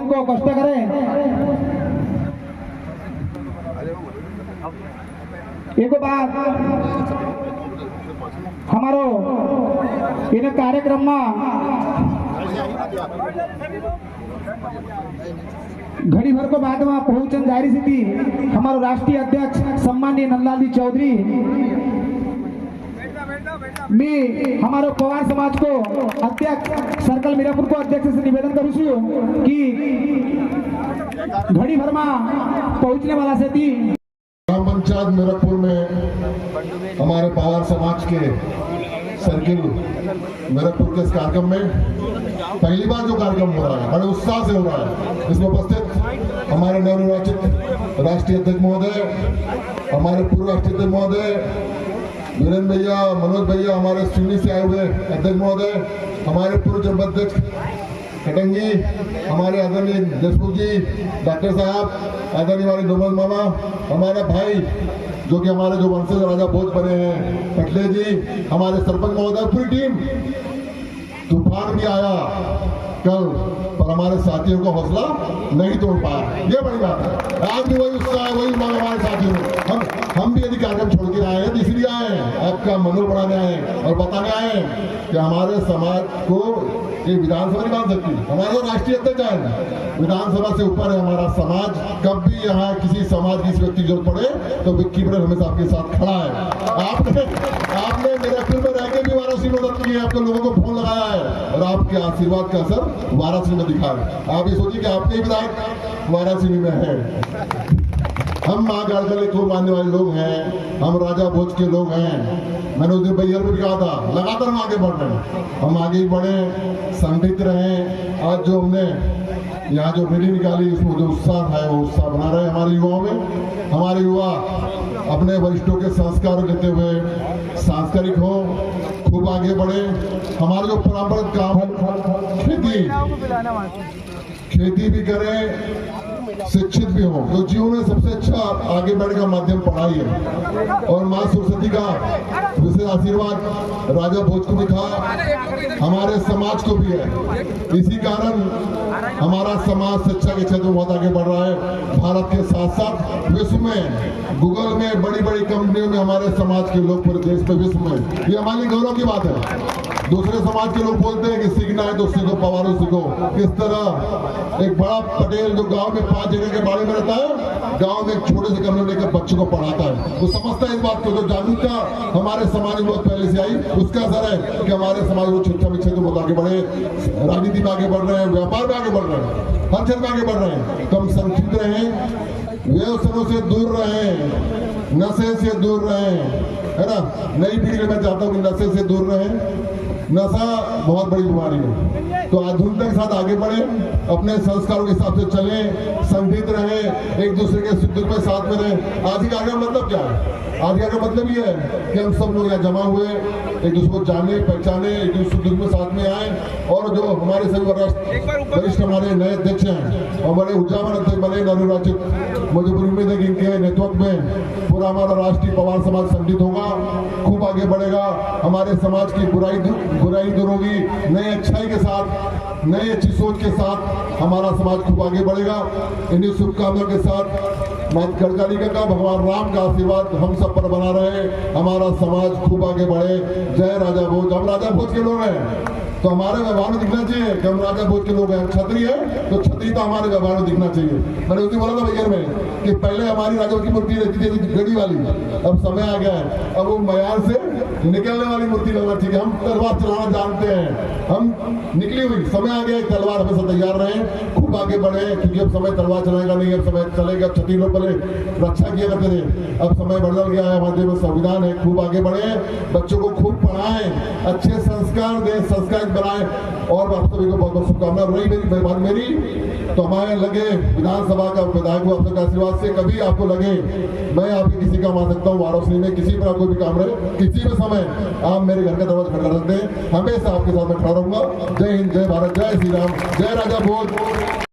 को कष्ट करे एक बात हमारो इन कार्यक्रम में घड़ी भर को बाद में पहुंचन जारी थी हमारो राष्ट्रीय अध्यक्ष सम्माननीय नंदलाल जी चौधरी मैं हमारो पवार समाज को अध्यक्ष सर्कल मीरापुर को अध्यक्ष से निवेदन करूँ छू कि घड़ी भर में पहुंचने वाला से थी ग्राम पंचायत मीरापुर में हमारे पवार समाज के सर्किल मीरापुर के इस कार्यक्रम में पहली बार जो कार्यक्रम हो रहा है बड़े उत्साह से हो रहा है। इसमें उपस्थित हमारे नवनिर्वाचित राष्ट्रीय अध्यक्ष महोदय, हमारे पूर्व राष्ट्रीय अध्यक्ष महोदय वीरेंद्र भैया, मनोज भैया, हमारे सिवनी से आए हुए अध्यक्ष महोदय, हमारे पूर्व जनपद अध्यक्ष कटंगी, हमारे आदरणीय देशमुख जी, डॉक्टर साहब, आदरणीय हमारे डोमल मामा, हमारा भाई जो कि हमारे जो वंशज राजा भोज बने हैं पटले जी, हमारे सरपंच महोदय, पूरी टीम। तूफान भी आया कल पर हमारे साथियों का हौसला नहीं तोड़ पाया, ये बड़ी बात है। आज भी वही उत्साह है, वही उमंग हमारे साथियों में। हम भी यदि कार्यक्रम छोड़ के आए हैं तो इसलिए आए हैं, आपका मनोबल बढ़ाने आए हैं और बताने आए हैं कि हमारे समाज को ये विधानसभा नहीं मान सकती। हमारा तो राष्ट्रीय अध्यक्ष है, विधानसभा से ऊपर है हमारा समाज। कब भी यहाँ किसी समाज की व्यक्ति की जरूरत पड़े तो विक्की पटेल हमेशा आपके साथ खड़ा है। आपने मेरे फिल्म में रह के भी वाराणसी में मदद की है, आपके लोगों को फोन लगाया है और आपके आशीर्वाद का असर वाराणसी में दिखा है। आप ये सोचिए कि आपके विधायक वाराणसी में है। हम माँ गाड़गले को मानने वाले लोग हैं, हम राजा भोज के लोग हैं। मैंने उस दिन भैया भी कहा था लगातार हम आगे बढ़ रहे हैं, हम आगे बढ़े, संगठित रहे। आज जो हमने यहाँ जो रैली निकाली उसमें जो उत्साह है वो उत्साह बना रहे हमारे युवाओं में। हमारे युवा अपने वरिष्ठों के संस्कार लेते हुए सांस्कृतिक हो, खूब आगे बढ़े। हमारे जो परंपरागत काम खेती भी करें, शिक्षित भी हो, तो जीवन में सबसे अच्छा आगे बढ़ने का माध्यम पढ़ाई है। और माँ सरस्वती का विशेष आशीर्वाद राजा भोज को भी था, हमारे समाज को भी है। इसी कारण हमारा समाज शिक्षा के क्षेत्र में बहुत आगे बढ़ रहा है। भारत के साथ साथ विश्व में, गूगल में, बड़ी बड़ी कंपनियों में हमारे समाज के लोग पूरे देश में, विश्व में, ये हमारे गौरव की बात है। दूसरे समाज के लोग बोलते हैं कि सीखना है तो सीखो, पवारों सीखो। किस तरह एक बड़ा पटेल जो गांव में 5 जगह के बारे में रहता है, गांव में एक छोटे से कमरे लेकर बच्चों को पढ़ाता है, वो समझता है इस बात को। जो जागरूकता हमारे समाज में बहुत पहले से आई, उसका असर है कि हमारे समाज में शिक्षा में क्षेत्र बहुत आगे बढ़े, राजनीति में आगे बढ़ रहे हैं, व्यापार में आगे बढ़ रहे हैं, हर क्षेत्र में आगे बढ़ रहे हैं। तो हम संक्षिप्त रहें, व्यसनों से दूर रहें, नशे से दूर रहें, है ना। नई पीढ़ी में मैं चाहता हूँ कि नशे से दूर रहें। नशा बहुत बड़ी बीमारी है, तो आधुनिकता के साथ आगे बढ़े, अपने संस्कारों के हिसाब से चले, संगठित रहे, एक दूसरे के सुख दुख में साथ में रहे। आज का आगे मतलब क्या है? आज का मतलब ये है कि हम सब लोग यहाँ जमा हुए, एक दूसरे को जाने, पहचाने, एक दूसरे सुख दुख में साथ में आए। और जो हमारे सभी वरिष्ठ हमारे नए अध्यक्ष हैं और बड़े उद्यावन अध्यक्ष बने नवनिर्वाचित, मुझे पूरी उम्मीद है कि इनके नेतृत्व में पूरा हमारा राष्ट्रीय पवार समाज संगठित होगा, खूब आगे बढ़ेगा। हमारे समाज की बुराई दूर होगी, नई अच्छाई के साथ, नई अच्छी सोच के साथ हमारा समाज खूब आगे बढ़ेगा। इन्हीं शुभकामनाओं के साथ माता गढ़काली का भगवान राम का आशीर्वाद हम सब पर बना रहे, हमारा समाज खूब आगे बढ़े। जय राजा भोज। हम राजा भोज के लोग हैं तो हमारे व्यवहार में दिखना चाहिए कि हम राजा भोज के लोग हैं। क्षत्रिय है तो क्षत्रिय तो हमारे व्यवहार में दिखना चाहिए। मैंने उसी बोला था भैया में कि पहले हमारी राजा की मूर्ति रहती थी गड़ी वाली, अब समय आ गया है, अब वो मयार से निकलने वाली मूर्ति लगना चाहिए। हम तलवार चलाना जानते हैं, हम निकली हुई, समय आ गया, तलवार हमेशा तैयार रहे, खूब आगे बढ़े, क्योंकि अब समय तलवार चलाएगा नहीं, अब समय चलेगा। क्षत्रिय लोग पहले रक्षा किया करते थे, अब समय बदल गया है, हमारे में संविधान है, खूब आगे बढ़े, बच्चों को खूब पढ़ाएं, अच्छे संस्कार दें, संस्कार बनाए। और आप सभी को बहुत बहुत शुभकामना रही। मेरी तो हमारे लगे विधानसभा का विधायक को आप सबका आशीर्वाद से कभी आपको लगे मैं आपकी किसी काम आ सकता हूँ, वाराणसी में किसी पर कोई भी काम रहे, किसी भी समय आप मेरे घर का दरवाजा खड़ा रख दें, हमेशा आपके साथ में खड़ा रहूंगा। जय हिंद, जय भारत, जय श्री राम, जय राजा भोज।